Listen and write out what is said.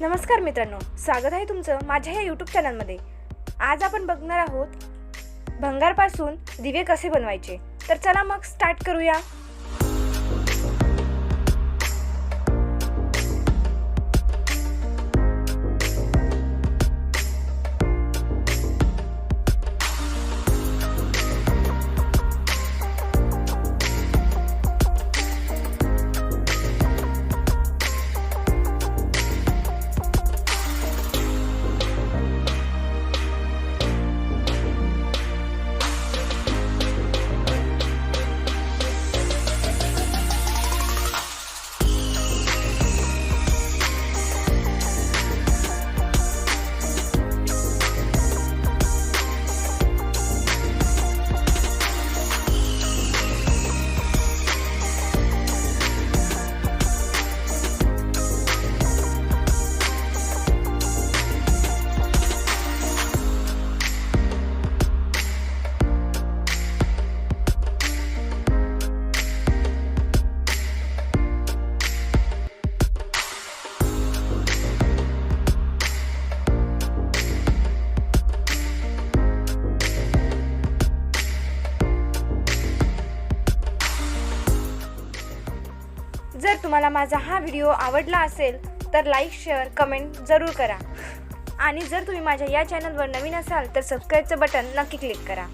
नमस्कार मित्रांनो, स्वागत आहे तुमचं माझ्या या यूट्यूब चॅनलमध्ये। आज आपण बघणार आहोत भंगारपासून दिवे कसे बनवायचे। तर चला मग स्टार्ट करूया। जर तुम्हाला माझा हा व्हिडिओ आवडला असेल तर लाईक, शेअर, कमेंट जरूर करा आणि जर तुम्ही माझ्या या चॅनलवर नवीन असाल तर सबस्क्राइबचं बटन नक्की क्लिक करा।